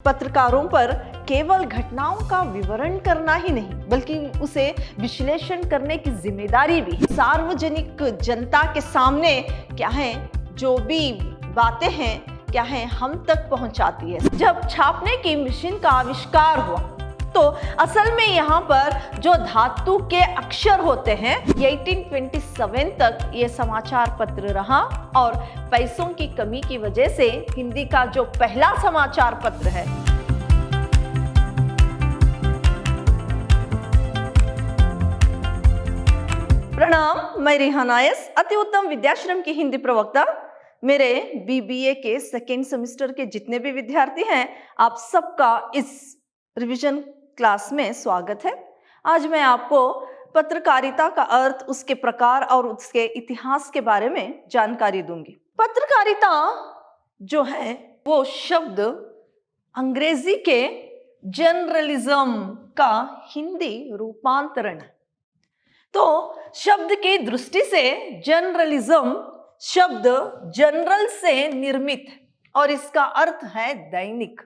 पत्रकारों पर केवल घटनाओं का विवरण करना ही नहीं बल्कि उसे विश्लेषण करने की जिम्मेदारी भी है। सार्वजनिक जनता के सामने क्या है जो भी बातें हैं क्या है हम तक पहुंचाती है। जब छापने की मशीन का आविष्कार हुआ तो असल में यहाँ पर जो धातु के अक्षर होते हैं 1827 तक ये समाचार पत्र रहा और पैसों की कमी की वजह से हिंदी का जो पहला समाचार पत्र है प्रणाम, मैं रिहाना एस, अति उत्तम विद्याश्रम की हिंदी प्रवक्ता। मेरे बीबीए के सेकेंड सेमेस्टर के जितने भी विद्यार्थी हैं आप सबका इस रिवीजन क्लास में स्वागत है। आज मैं आपको पत्रकारिता का अर्थ, उसके प्रकार और उसके इतिहास के बारे में जानकारी दूंगी। पत्रकारिता जो है वो शब्द अंग्रेजी के जर्नलिज्म का हिंदी रूपांतरण है। तो शब्द की दृष्टि से जर्नलिज्म शब्द जनरल से निर्मित है और इसका अर्थ है दैनिक,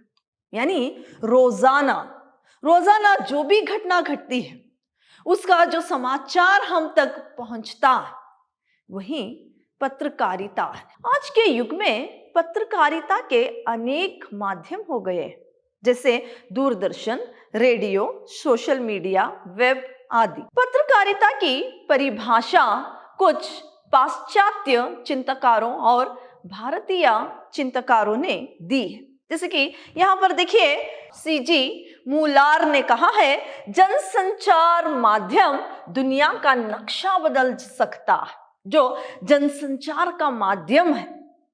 यानी रोजाना रोजाना जो भी घटना घटती है उसका जो समाचार हम तक पहुंचता है वही पत्रकारिता है। आज के युग में पत्रकारिता के अनेक माध्यम हो गए जैसे Doordarshan, radio, social media, web आदि। पत्रकारिता की परिभाषा कुछ पाश्चात्य चिंतकारों और भारतीय चिंतकारों ने दी है। जैसे कि यहाँ पर देखिए सीजी मूलार ने कहा है, जनसंचार माध्यम दुनिया का नक्शा बदल सकता है। जो जनसंचार का माध्यम है,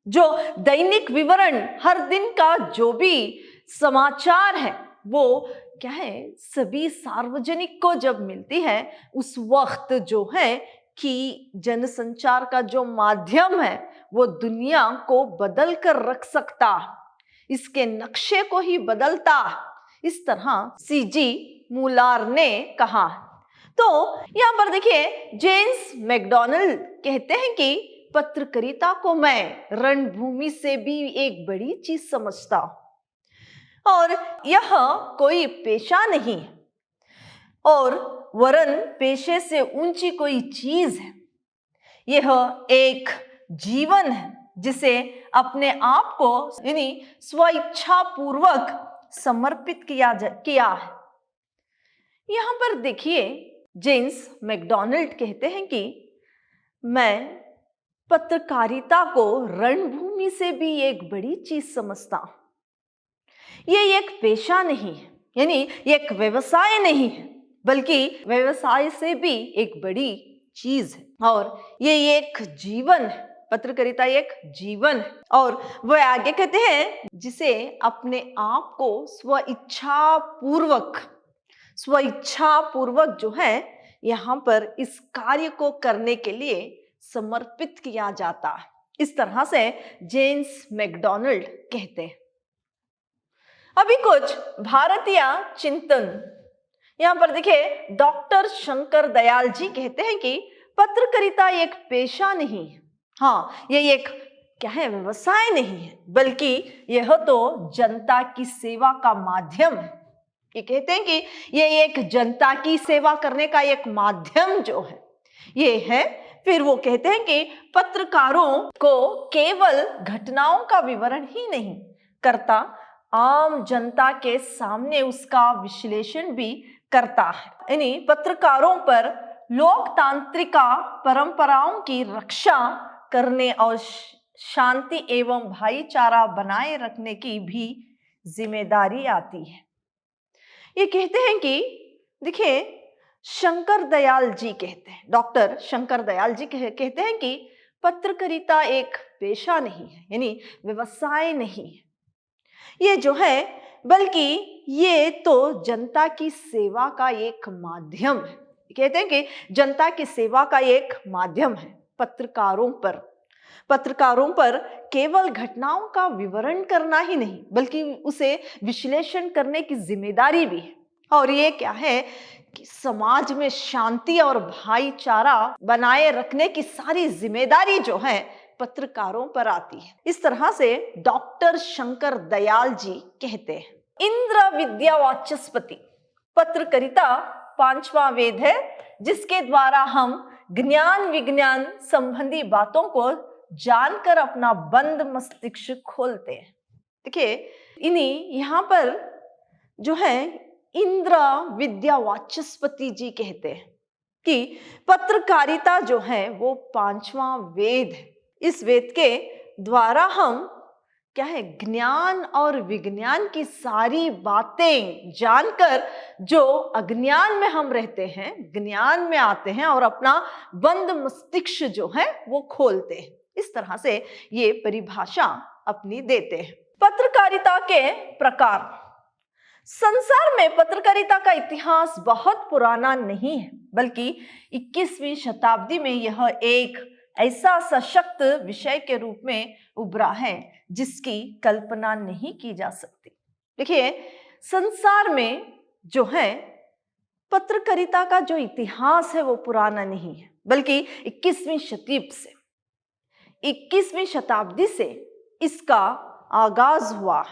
जो दैनिक विवरण, हर दिन का जो भी समाचार है वो क्या है सभी सार्वजनिक को जब मिलती है उस वक्त जो है कि जनसंचार का जो माध्यम है वो दुनिया को बदल कर रख सकता है, इसके नक्शे को ही बदलता है। इस तरह सीजी मूलार ने कहा। तो यहाँ पर देखिए जेम्स मैकडॉनल्ड कहते हैं कि पत्रकारिता को मैं रणभूमि से भी एक बड़ी चीज समझता हूं और यह कोई पेशा नहीं है और वरन पेशे से ऊंची कोई चीज है। यह एक जीवन है जिसे अपने आप को यानी स्वेच्छा पूर्वक समर्पित किया है। यहाँ पर देखिए जेम्स मैकडॉनल्ड कहते हैं कि मैं पत्रकारिता को रणभूमि से भी एक बड़ी चीज समझता हूं। ये एक पेशा नहीं है, यानी एक व्यवसाय नहीं है, बल्कि व्यवसाय से भी एक बड़ी चीज है और ये एक जीवन है। पत्रकारिता एक जीवन है और वह आगे कहते हैं जिसे अपने आप को स्वेच्छा पूर्वक जो है यहाँ पर इस कार्य को करने के लिए समर्पित किया जाता है। इस तरह से जेम्स मैकडॉनल्ड कहते हैं। अभी कुछ भारतीय चिंतन, यहाँ पर देखिए डॉक्टर शंकर दयाल जी कहते हैं कि पत्रकारिता एक पेशा नहीं है, हाँ ये एक क्या है व्यवसाय नहीं है, बल्कि यह तो जनता की सेवा का माध्यम है। ये कहते हैं कि ये एक जनता की सेवा करने का एक माध्यम जो है ये है। फिर वो कहते हैं कि पत्रकारों को केवल घटनाओं का विवरण ही नहीं करता, आम जनता के सामने उसका विश्लेषण भी करता है। यानी पत्रकारों पर लोकतांत्रिक परंपराओं की रक्षा करने और शांति एवं भाईचारा बनाए रखने की भी जिम्मेदारी आती है। ये कहते हैं कि देखिए शंकर दयाल जी कहते हैं, डॉक्टर शंकर दयाल जी कहते हैं कि पत्रकारिता एक पेशा नहीं है, यानी व्यवसाय नहीं है ये जो है, बल्कि ये तो जनता की सेवा का एक माध्यम है। कहते हैं कि जनता की सेवा का एक माध्यम है। पत्रकारों पर केवल घटनाओं का विवरण करना ही नहीं बल्कि उसे विश्लेषण करने की जिम्मेदारी भी है और ये क्या है कि समाज में शांति और भाईचारा बनाए रखने की सारी जिम्मेदारी जो है पत्रकारों पर आती है। इस तरह से डॉक्टर शंकर दयाल जी कहते हैं। इंद्र विद्या वाचस्पति। पत्रकारिता पांचवा वेद है जिसके द्वारा हम ज्ञान विज्ञान संबंधी बातों को जानकर अपना बंद मस्तिष्क खोलते हैं। देखिए इन्हीं यहाँ पर जो है इंद्र विद्या वाचस्पति जी कहते हैं कि पत्रकारिता जो है वो पांचवा वेद है। इस वेद के द्वारा हम क्या है ज्ञान और विज्ञान की सारी बातें जानकर जो अज्ञान में हम रहते हैं ज्ञान में आते हैं और अपना बंद मस्तिष्क जो है वो खोलते हैं। इस तरह से ये परिभाषा अपनी देते हैं। पत्रकारिता के प्रकार। संसार में पत्रकारिता का इतिहास बहुत पुराना नहीं है, बल्कि 21वीं शताब्दी में यह एक ऐसा सशक्त विषय के रूप में उभरा है जिसकी कल्पना नहीं की जा सकती। देखिए संसार में जो है पत्रकारिता का जो इतिहास है वो पुराना नहीं है, बल्कि 21वीं शताब्दी से इसका आगाज हुआ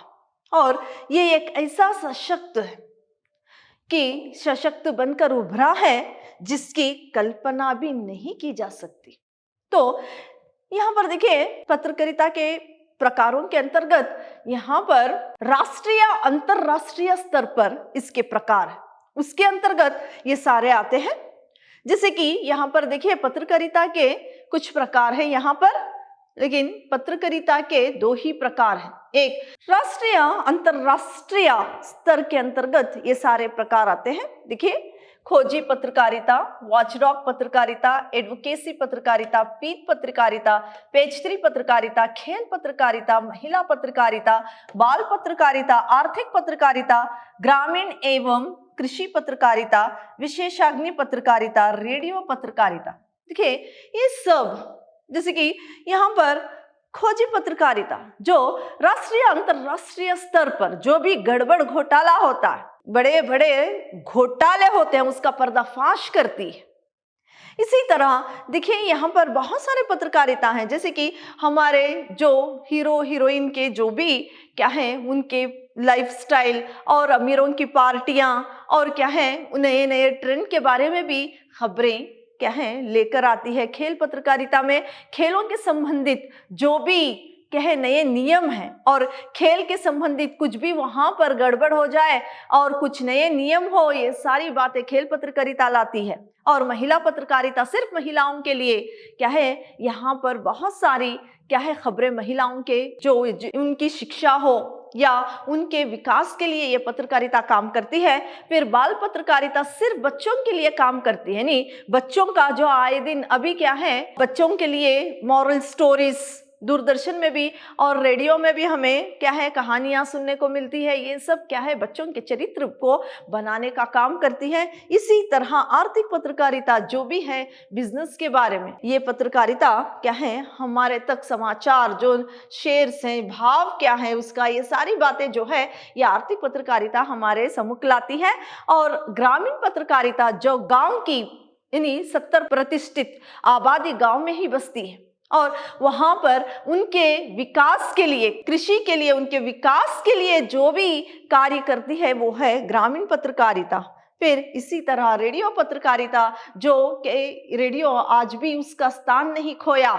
और ये एक ऐसा सशक्त है कि सशक्त बनकर उभरा है जिसकी कल्पना भी नहीं की जा सकती। तो यहाँ पर देखिए पत्रकारिता के प्रकारों के अंतर्गत यहाँ पर राष्ट्रीय अंतरराष्ट्रीय स्तर पर इसके प्रकार है, उसके अंतर्गत ये सारे आते हैं। जैसे कि यहाँ पर देखिए पत्रकारिता के कुछ प्रकार हैं यहाँ पर, लेकिन पत्रकारिता के दो ही प्रकार हैं। एक राष्ट्रीय अंतरराष्ट्रीय स्तर के अंतर्गत ये सारे प्रकार आते हैं। देखिए खोजी पत्रकारिता, वॉचडॉग पत्रकारिता, एडवोकेसी पत्रकारिता, पीत पत्रकारिता, पेज 3 पत्रकारिता, खेल पत्रकारिता, महिला पत्रकारिता, बाल पत्रकारिता, आर्थिक पत्रकारिता, ग्रामीण एवं कृषि पत्रकारिता, विशेषज्ञ पत्रकारिता, रेडियो पत्रकारिता। देखिए ये सब जैसे कि यहाँ पर खोजी पत्रकारिता जो राष्ट्रीय अंतरराष्ट्रीय स्तर पर जो भी गड़बड़ घोटाला होता है, बड़े बड़े घोटाले होते हैं, उसका पर्दाफाश करती है। इसी तरह देखिए यहाँ पर बहुत सारे पत्रकारिता हैं, जैसे कि हमारे जो हीरो हीरोइन के जो भी क्या है उनके लाइफस्टाइल और अमीरों की पार्टियां और क्या है नए नए ट्रेंड के बारे में भी खबरें क्या है लेकर आती है। खेल पत्रकारिता में खेलों के संबंधित जो भी क्या है नए नियम हैं और खेल के संबंधित कुछ भी वहां पर गड़बड़ हो जाए और कुछ नए नियम हो, ये सारी बातें खेल पत्रकारिता लाती है। और महिला पत्रकारिता सिर्फ महिलाओं के लिए क्या है यहाँ पर बहुत सारी क्या है खबरें महिलाओं के जो उनकी शिक्षा हो या उनके विकास के लिए ये पत्रकारिता काम करती है। फिर बाल पत्रकारिता सिर्फ बच्चों के लिए काम करती है, नहीं बच्चों का जो आए दिन अभी क्या है बच्चों के लिए मॉरल स्टोरीज दूरदर्शन में भी और रेडियो में भी हमें क्या है कहानियां सुनने को मिलती है। ये सब क्या है बच्चों के चरित्र को बनाने का काम करती है। इसी तरह आर्थिक पत्रकारिता जो भी है बिजनेस के बारे में, ये पत्रकारिता क्या है हमारे तक समाचार जो शेयर्स हैं भाव क्या है उसका, ये सारी बातें जो है ये आर्थिक पत्रकारिता हमारे सम्मुख लाती है। और ग्रामीण पत्रकारिता जो गाँव की यानी 70 प्रतिशत आबादी गाँव में ही बसती है और वहां पर उनके विकास के लिए कृषि के लिए उनके विकास के लिए जो भी कार्य करती है वो है ग्रामीण पत्रकारिता। फिर इसी तरह रेडियो पत्रकारिता जो कि रेडियो आज भी उसका स्थान नहीं खोया।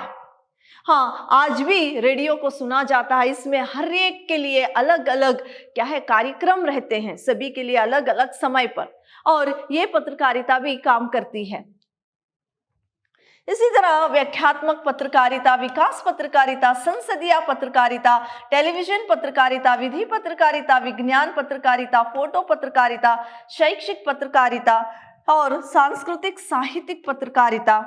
हाँ आज भी रेडियो को सुना जाता है, इसमें हर एक के लिए अलग अलग क्या है कार्यक्रम रहते हैं, सभी के लिए अलग अलग समय पर, और ये पत्रकारिता भी काम करती है। इसी तरह व्याख्यात्मक पत्रकारिता, विकास पत्रकारिता, संसदीय पत्रकारिता, टेलीविजन पत्रकारिता, विधि पत्रकारिता, विज्ञान पत्रकारिता, फोटो पत्रकारिता, शैक्षिक पत्रकारिता और सांस्कृतिक साहित्यिक पत्रकारिता,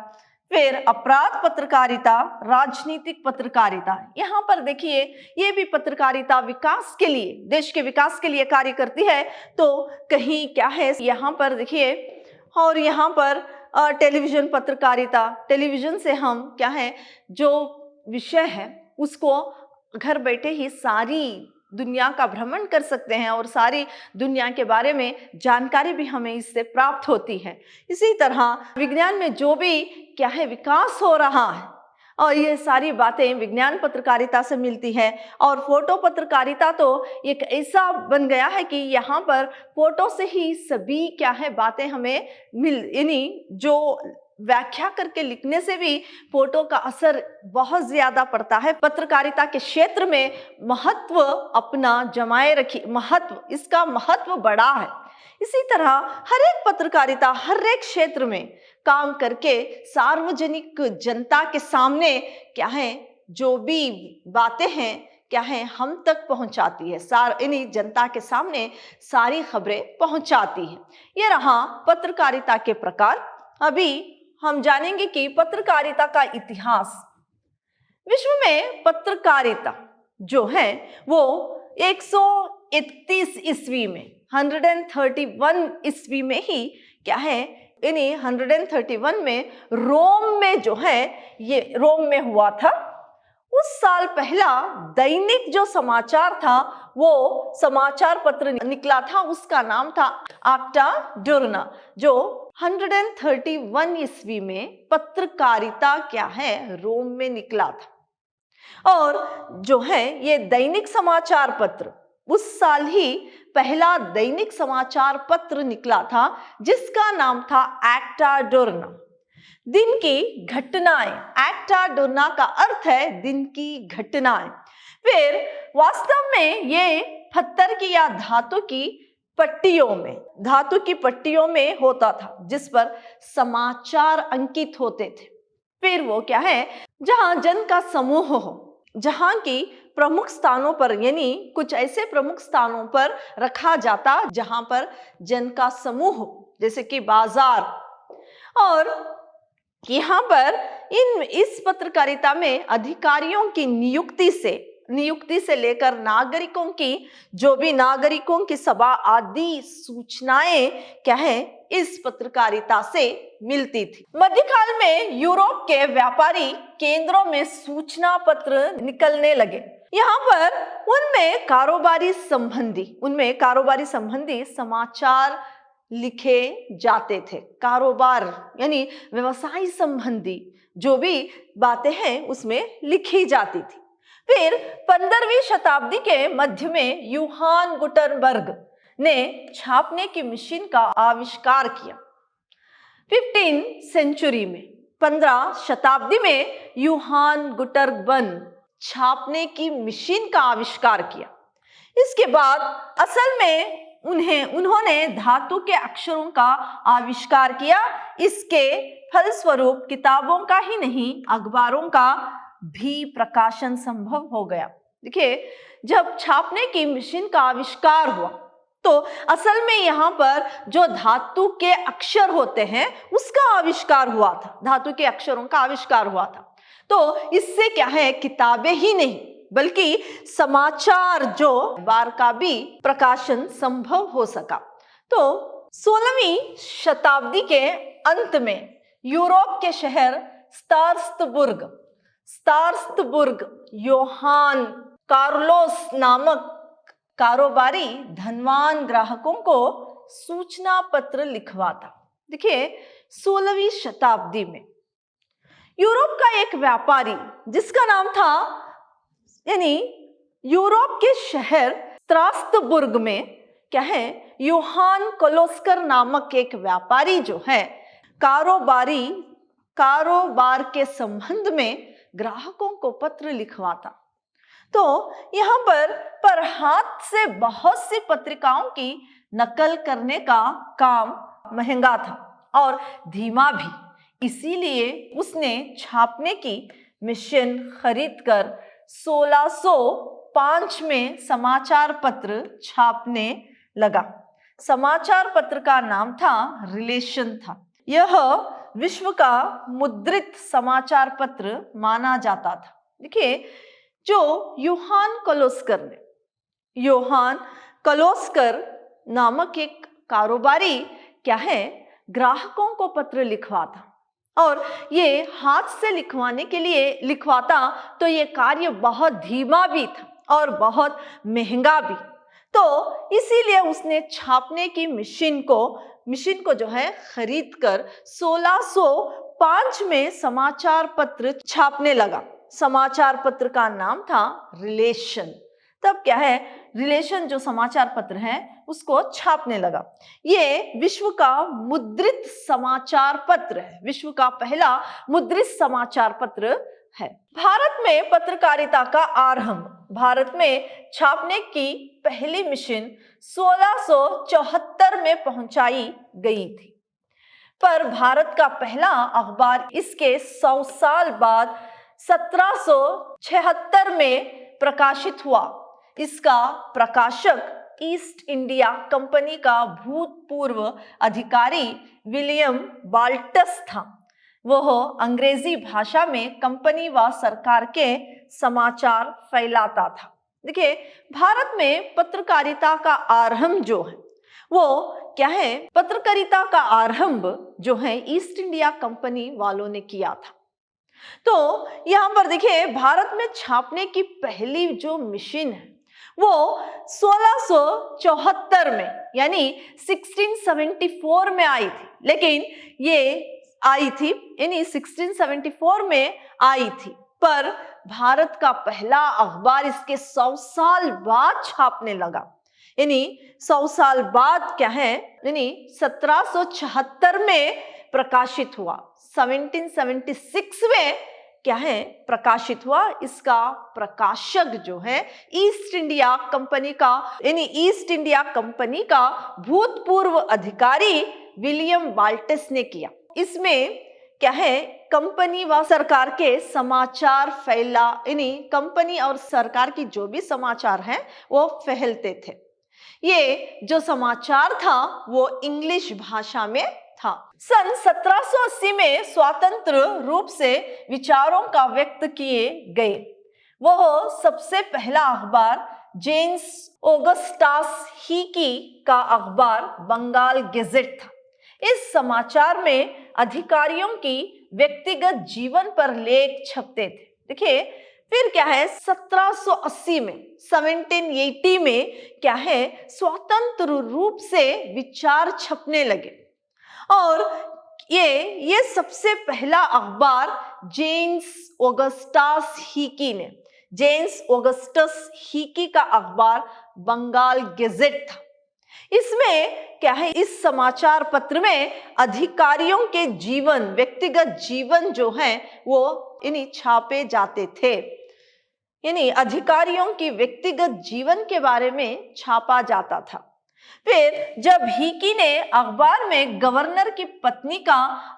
फिर अपराध पत्रकारिता, राजनीतिक पत्रकारिता। यहाँ पर देखिए ये भी पत्रकारिता विकास के लिए, देश के विकास के लिए कार्य करती है। तो कहीं क्या है यहाँ पर देखिए, और यहाँ पर टेलीविजन पत्रकारिता, टेलीविजन से हम क्या है जो विषय है उसको घर बैठे ही सारी दुनिया का भ्रमण कर सकते हैं और सारी दुनिया के बारे में जानकारी भी हमें इससे प्राप्त होती है। इसी तरह विज्ञान में जो भी क्या है विकास हो रहा है और ये सारी बातें विज्ञान पत्रकारिता से मिलती है। और फोटो पत्रकारिता तो एक ऐसा बन गया है कि यहाँ पर फोटो से ही सभी क्या है बातें हमें यानी जो व्याख्या करके लिखने से भी फोटो का असर बहुत ज्यादा पड़ता है। पत्रकारिता के क्षेत्र में महत्व अपना जमाए रखी, इसका महत्व बड़ा है। इसी तरह हर एक पत्रकारिता हर एक क्षेत्र में काम करके सार्वजनिक जनता के सामने क्या है जो भी बातें हैं क्या है हम तक पहुंचाती है, यानी जनता के सामने सारी खबरें पहुंचाती है। ये रहा पत्रकारिता के प्रकार। अभी हम जानेंगे कि पत्रकारिता का इतिहास। विश्व में पत्रकारिता जो है वो 131 ईस्वी में 131 ईस्वी में ही क्या है यानी 131 में रोम में जो है ये रोम में हुआ था। उस साल पहला दैनिक जो समाचार था वो समाचार पत्र निकला था, उसका नाम था आक्टा डुरना, जो 131 ईस्वी में पत्रकारिता क्या है रोम में निकला था। और जो है ये दैनिक समाचार पत्र उस साल ही पहला दैनिक समाचार पत्र निकला था जिसका नाम था एक्टा डुरना, दिन की घटनाएं। एक्टा डुरना का अर्थ है दिन की घटनाएं। फिर वास्तव में ये पत्थर की या धातु की पट्टियों में होता था जिस पर समाचार अंकित होते थे। फिर वो क्या है जहां जन का समूह हो, जहां की प्रमुख स्थानों पर यानी कुछ ऐसे प्रमुख स्थानों पर रखा जाता जहां पर जन का समूह हो, जैसे कि बाजार। और यहाँ पर इस पत्रकारिता में अधिकारियों की नियुक्ति से लेकर नागरिकों की सभा आदि सूचनाएं क्या है इस पत्रकारिता से मिलती थी। मध्यकाल में यूरोप के व्यापारी केंद्रों में सूचना पत्र निकलने लगे। यहाँ पर उनमें कारोबारी संबंधी समाचार लिखे जाते थे। कारोबार यानी व्यवसाय संबंधी जो भी बातें हैं उसमें लिखी जाती थी। फिर 15वीं शताब्दी के मध्य में यूहान गुटनबर्ग ने छापने की मशीन का आविष्कार किया। 15 शताब्दी में यूहान गुटनबर्ग छापने की मशीन का आविष्कार किया। इसके बाद असल में उन्होंने धातु के अक्षरों का आविष्कार किया। इसके फलस्वरूप किताबों का ही नहीं अखबारों का भी प्रकाशन संभव हो गया। देखिए जब छापने की मशीन का आविष्कार हुआ तो असल में यहाँ पर जो धातु के अक्षर होते हैं उसका आविष्कार हुआ था, धातु के अक्षरों का आविष्कार हुआ था। तो इससे क्या है किताबें ही नहीं बल्कि समाचार जो बार का भी प्रकाशन संभव हो सका। तो 16वीं शताब्दी के अंत में यूरोप के शहर स्टार्सबुर्ग योहान कार्लोस नामक कारोबारी धनवान ग्राहकों को सूचना पत्र लिखवाता। देखिए 16वीं शताब्दी में यूरोप का एक व्यापारी जिसका नाम था यानी यूरोप के शहर स्ट्रासबुर्ग में क्या है योहान कोलोस्कर नामक एक व्यापारी जो है कारोबार के संबंध में ग्राहकों को पत्र लिखवाता। तो यहाँ पर हाथ से बहुत सी पत्रिकाओं की नकल करने का काम महंगा था और धीमा भी, इसीलिए उसने छापने की मशीन खरीदकर 1605 में समाचार पत्र छापने लगा। समाचार पत्र का नाम था रिलेशन था। यह विश्व का मुद्रित समाचार पत्र माना जाता था। देखिए जो योहान कोलोस्कर नामक एक कारोबारी क्या है ग्राहकों को पत्र लिखवाता और ये हाथ से लिखवाता तो ये कार्य बहुत धीमा भी था और बहुत महंगा भी। तो इसीलिए उसने छापने की मशीन को जो है खरीद कर 5 में समाचार पत्र छापने लगा। समाचार पत्र का नाम था रिलेशन। तब क्या है, रिलेशन जो समाचार पत्र है उसको छापने लगा। ये विश्व का मुद्रित समाचार पत्र है, विश्व का पहला मुद्रित समाचार पत्र है। भारत में पत्रकारिता का आरंभ, भारत में छापने की पहली मिशन 1674 में पहुंचाई गई थी, पर भारत का पहला अखबार इसके 100 साल बाद 1776 में प्रकाशित हुआ। इसका प्रकाशक ईस्ट इंडिया कंपनी का भूतपूर्व अधिकारी विलियम वाल्टस था। वह अंग्रेजी भाषा में कंपनी व सरकार के समाचार फैलाता था। देखिए, भारत में पत्रकारिता का आरंभ जो है वो क्या है, पत्रकारिता का आरंभ जो है ईस्ट इंडिया कंपनी वालों ने किया था। तो यहां पर देखिए, भारत में छापने की पहली जो मिशन है वो 1674 में यानी 1674 में आई थी, लेकिन ये आई थी यानी 1674 में आई थी, पर भारत का पहला अखबार इसके 100 साल बाद छापने लगा। यानी 100 साल बाद क्या है, यानी 1776 में प्रकाशित हुआ, 1776 में क्या है प्रकाशित हुआ। इसका प्रकाशक जो है ईस्ट इंडिया कंपनी का यानी ईस्ट इंडिया कंपनी का भूतपूर्व अधिकारी विलियम वाल्टस ने किया। इसमें क्या है, कंपनी व सरकार के समाचार फैला, यानी कंपनी और सरकार की जो भी समाचार हैं वो फैलते थे। ये जो समाचार था वो इंग्लिश भाषा में था। सन 1780 में स्वतंत्र रूप से विचारों का व्यक्त किए गए। वह सबसे पहला अखबार जेम्स ऑगस्टस हिकी का अखबार बंगाल गेजेट था। इस समाचार में अधिकारियों की व्यक्तिगत जीवन पर लेख छपते थे। देखिए, फिर क्या है, 1780 में 1780 में क्या है, स्वतंत्र रूप से विचार छपने लगे और ये सबसे पहला अखबार जेम्स ऑगस्टस हिकी ने, जेम्स ऑगस्टस हिकी का अखबार बंगाल गेजेट था। इसमें क्या है, इस समाचार पत्र में अधिकारियों के जीवन, व्यक्तिगत जीवन जो है वो यानी छापे जाते थे, यानी अधिकारियों की व्यक्तिगत जीवन के बारे में छापा जाता था। फिर जब हिकी ने अखबार में गवर्नर की पत्नी का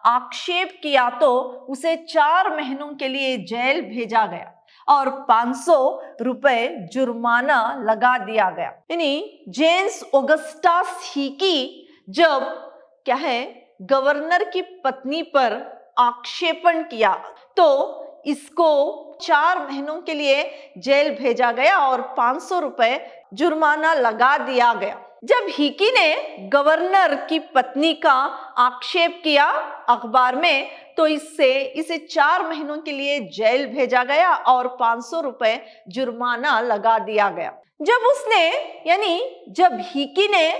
आक्षेप किया तो उसे 4 महीनों के लिए जेल भेजा गया और 500 रुपए जुर्माना लगा दिया गया। यानी जेम्स ऑगस्टस हिकी जब क्या है गवर्नर की पत्नी पर आक्षेपण किया तो इसको 4 महीनों के लिए जेल भेजा गया और 500 रुपए जुर्माना लगा दिया गया। जब हिकी ने गवर्नर की पत्नी का आक्षेप किया अखबार में तो इसे 4 महीनों के लिए जेल भेजा गया और 500 रुपए जुर्माना लगा दिया गया। जब हिकी ने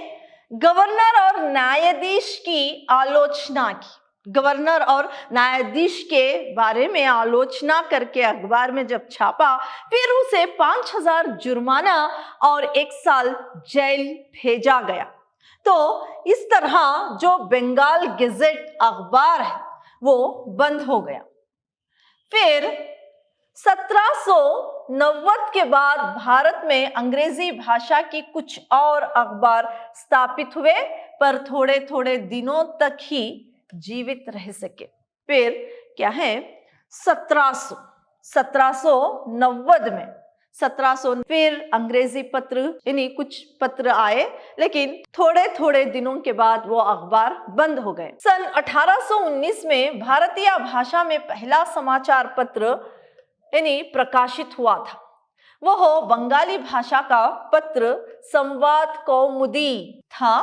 गवर्नर और न्यायाधीश की आलोचना की, गवर्नर और न्यायाधीश के बारे में आलोचना करके अखबार में जब छापा, फिर उसे 5000 जुर्माना और 1 साल जेल भेजा गया। तो इस तरह जो बंगाल गेजेट अखबार है वो बंद हो गया। फिर 1790 के बाद भारत में अंग्रेजी भाषा की कुछ और अखबार स्थापित हुए, पर थोड़े थोड़े दिनों तक ही जीवित रह सके। फिर क्या है 1790 में 1700 फिर अंग्रेजी पत्र यानी कुछ पत्र आए, लेकिन थोड़े थोड़े दिनों के बाद वो अखबार बंद हो गए। सन 1819 में भारतीय भाषा में पहला समाचार पत्र यानी प्रकाशित हुआ था। वह बंगाली भाषा का पत्र संवाद कौमुदी था।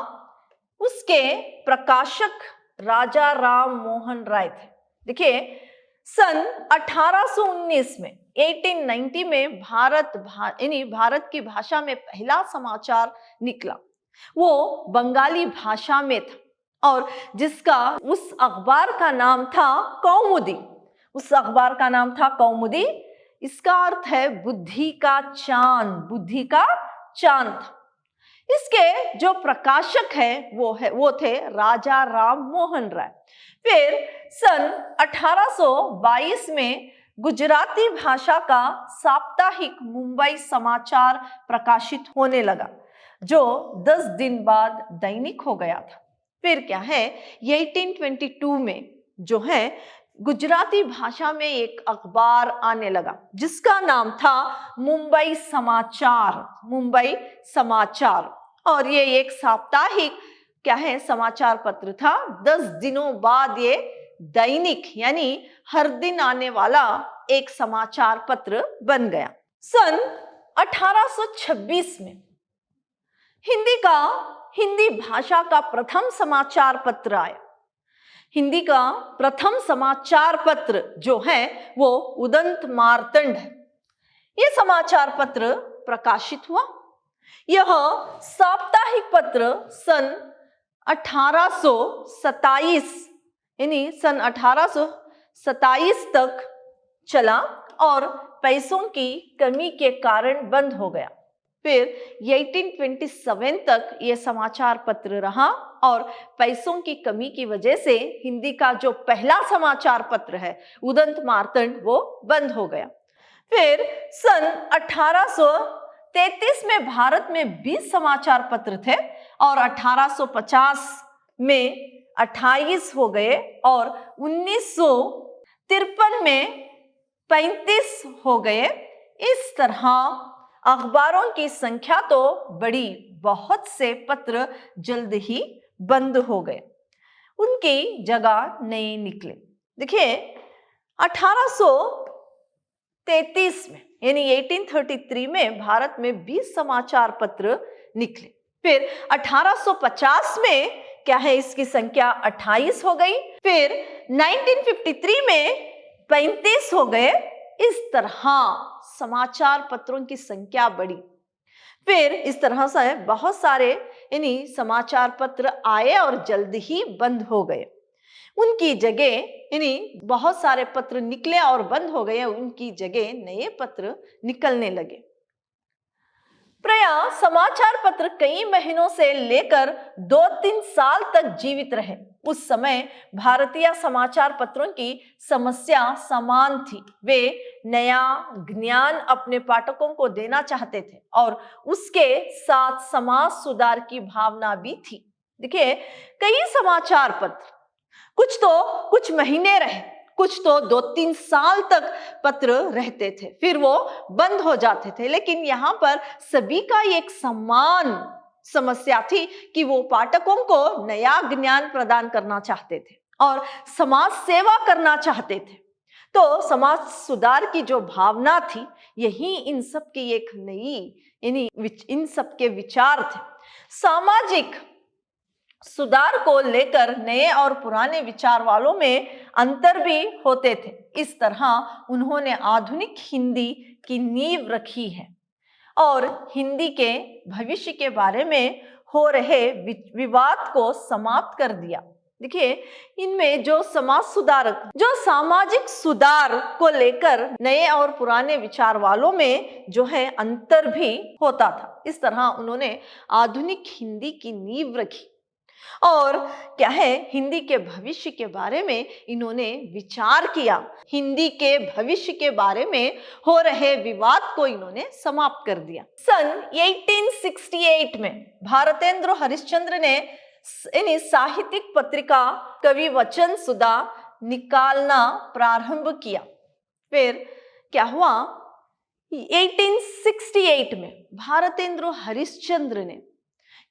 उसके प्रकाशक राजा राम मोहन राय थे। देखिए, सन 1819 में 1890 में भारत की भाषा में पहला समाचार निकला, वो बंगाली भाषा में था। और जिसका उस अखबार का नाम था कौमुदी। उस अखबार का नाम था कौमुदी। इसका अर्थ है बुद्धि का चांद, बुद्धि का चांद था। इसके जो प्रकाशक है वो थे राजा राम मोहन राय। फिर सन 1822 में गुजराती भाषा का साप्ताहिक मुंबई समाचार प्रकाशित होने लगा, जो 10 दिन बाद दैनिक हो गया था। फिर क्या है, 1822 में जो है गुजराती भाषा में एक अखबार आने लगा जिसका नाम था मुंबई समाचार, मुंबई समाचार। और ये एक साप्ताहिक क्या है समाचार पत्र था। 10 दिनों बाद ये दैनिक यानी हर दिन आने वाला एक समाचार पत्र बन गया। सन 1826 में हिंदी भाषा का प्रथम समाचार पत्र आया। हिंदी का प्रथम समाचार पत्र जो है वो उदंत मार्तंड है। ये समाचार पत्र प्रकाशित हुआ। यह साप्ताहिक पत्र सन 1827 यानी सन 1827 तक चला और पैसों की कमी के कारण बंद हो गया। फिर 1827 तक यह समाचार पत्र रहा और पैसों की कमी की वजह से हिंदी का जो पहला समाचार पत्र है उदंत मार्तंड वो बंद हो गया। फिर सन 1833 में भारत में 20 समाचार पत्र थे और 1850 में 28 हो गए और 1953 में 35 हो गए। इस तरह अखबारों की संख्या तो बढ़ी, बहुत से पत्र जल्द ही बंद हो गए, उनकी जगह नए निकले। देखिए 1833 में यानी 1833 में भारत में 20 समाचार पत्र निकले। फिर 1850 में क्या है इसकी संख्या 28 हो गई। फिर 1953 में 35 हो गए। इस तरह समाचार पत्रों की संख्या बढ़ी। फिर इस तरह से बहुत सारे यानी समाचार पत्र आए और जल्द ही बंद हो गए। उनकी जगह यानी बहुत सारे पत्र निकले और बंद हो गए, उनकी जगह नए पत्र निकलने लगे। प्रायः समाचार पत्र कई महीनों से लेकर 2-3 साल तक जीवित रहे। उस समय भारतीय समाचार पत्रों की समस्या समान थी। वे नया ज्ञान अपने पाठकों को देना चाहते थे और उसके साथ समाज सुधार की भावना भी थी। देखिए कई समाचार पत्र कुछ महीने रहे, कुछ तो 2-3 साल तक पत्र रहते थे, फिर वो बंद हो जाते थे। लेकिन यहाँ पर सभी का एक समान समस्या थी कि वो पाठकों को नया ज्ञान प्रदान करना चाहते थे और समाज सेवा करना चाहते थे। तो समाज सुधार की जो भावना थी यही इन सब की एक नई यानी इन सब के विचार थे। सामाजिक सुधार को लेकर नए और पुराने विचार वालों में अंतर भी होते थे। इस तरह उन्होंने आधुनिक हिंदी की नींव रखी है और हिंदी के भविष्य के बारे में हो रहे विवाद को समाप्त कर दिया। देखिए इनमें जो समाज सुधारक जो सामाजिक सुधार को लेकर नए और पुराने विचार वालों में जो है अंतर भी होता था। इस तरह उन्होंने आधुनिक हिंदी की नींव रखी और क्या है हिंदी के भविष्य के बारे में इन्होंने विचार किया। हिंदी के भविष्य के बारे में हो रहे विवाद को इन्होंने समाप्त कर दिया। सन 1868 में भारतेंद्र हरिश्चंद्र ने साहित्यिक पत्रिका कवि वचन सुधा निकालना प्रारंभ किया। फिर क्या हुआ, 1868 में भारतेंद्र हरिश्चंद्र ने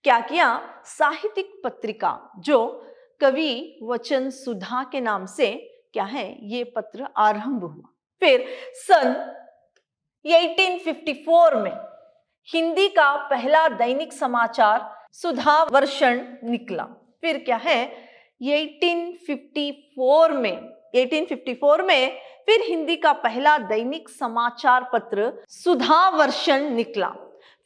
क्या किया, साहित्यिक पत्रिका जो कवि वचन सुधा के नाम से क्या है ये पत्र आरंभ हुआ। फिर सन 1854 में हिंदी का पहला दैनिक समाचार सुधा वर्षण निकला। फिर क्या है 1854 में फिर हिंदी का पहला दैनिक समाचार पत्र सुधा वर्षण निकला।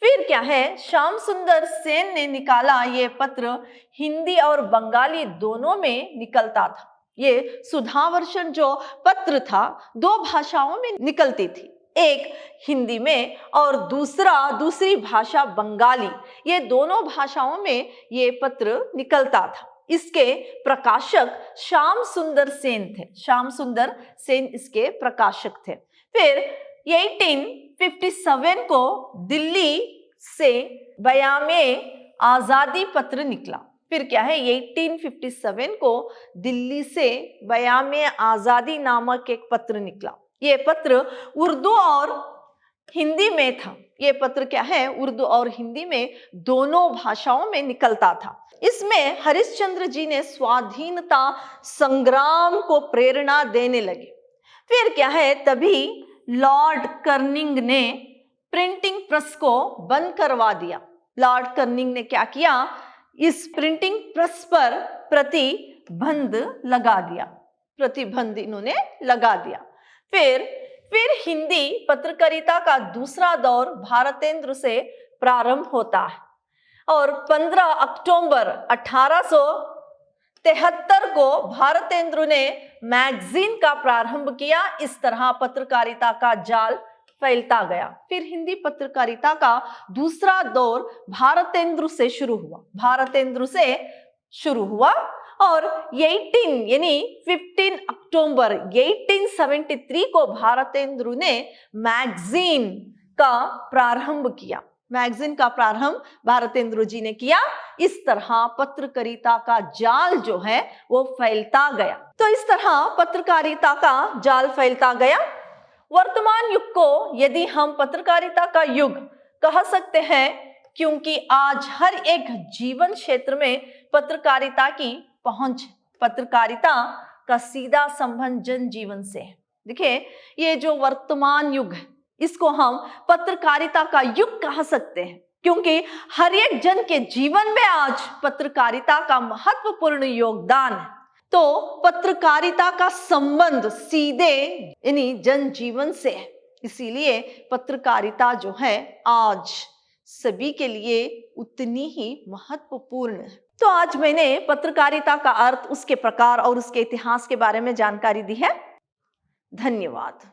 फिर क्या है, श्याम सुंदर सेन ने निकाला ये पत्र हिंदी और बंगाली दोनों में निकलता था। ये सुधावर्षण जो पत्र था दो भाषाओं में निकलती थी, एक हिंदी में और दूसरी भाषा बंगाली। ये दोनों भाषाओं में ये पत्र निकलता था। इसके प्रकाशक श्याम सुंदर सेन थे। श्याम सुंदर सेन इसके प्रकाशक थे। फिर 1857 को दिल्ली से बयामे आजादी पत्र निकला। फिर क्या है, 1857 को दिल्ली से बयामे आजादी नामक एक पत्र निकला। ये पत्र उर्दू और हिंदी में था। ये पत्र क्या है, उर्दू और हिंदी में दोनों भाषाओं में निकलता था। इसमें हरिश्चंद्र जी ने स्वाधीनता संग्राम को प्रेरणा देने लगे। फिर क्या है, तभी लॉर्ड कर्निंग ने प्रिंटिंग प्रेस को बंद करवा दिया। लॉर्ड कर्निंग ने क्या किया, इस प्रिंटिंग प्रेस पर प्रतिबंध लगा दिया। प्रतिबंध इन्होंने लगा दिया। फिर हिंदी पत्रकारिता का दूसरा दौर भारतेंद्र से प्रारंभ होता है और 15 अक्टूबर 1873 को भारतेंद्र ने मैगजीन का प्रारंभ किया। इस तरह पत्रकारिता का जाल फैलता गया। फिर हिंदी पत्रकारिता का दूसरा दौर भारतेंद्र से शुरू हुआ और 15 अक्टूबर 1873 को भारतेंद्र ने मैगजीन का प्रारंभ किया। मैगजीन का प्रारंभ भारतेंद्र जी ने किया। इस तरह पत्रकारिता का जाल जो है वो फैलता गया। तो इस तरह पत्रकारिता का जाल फैलता गया। वर्तमान युग को यदि हम पत्रकारिता का युग कह सकते हैं, क्योंकि आज हर एक जीवन क्षेत्र में पत्रकारिता की पहुंच, पत्रकारिता का सीधा संबंध जन जीवन से है। देखिए, ये जो वर्तमान युग है इसको हम पत्रकारिता का युग कह सकते हैं, क्योंकि हर एक जन के जीवन में आज पत्रकारिता का महत्वपूर्ण योगदान है। तो पत्रकारिता का संबंध सीधे यानी जन जीवन से है। इसीलिए पत्रकारिता जो है आज सभी के लिए उतनी ही महत्वपूर्ण है। तो आज मैंने पत्रकारिता का अर्थ, उसके प्रकार और उसके इतिहास के बारे में जानकारी दी है। धन्यवाद।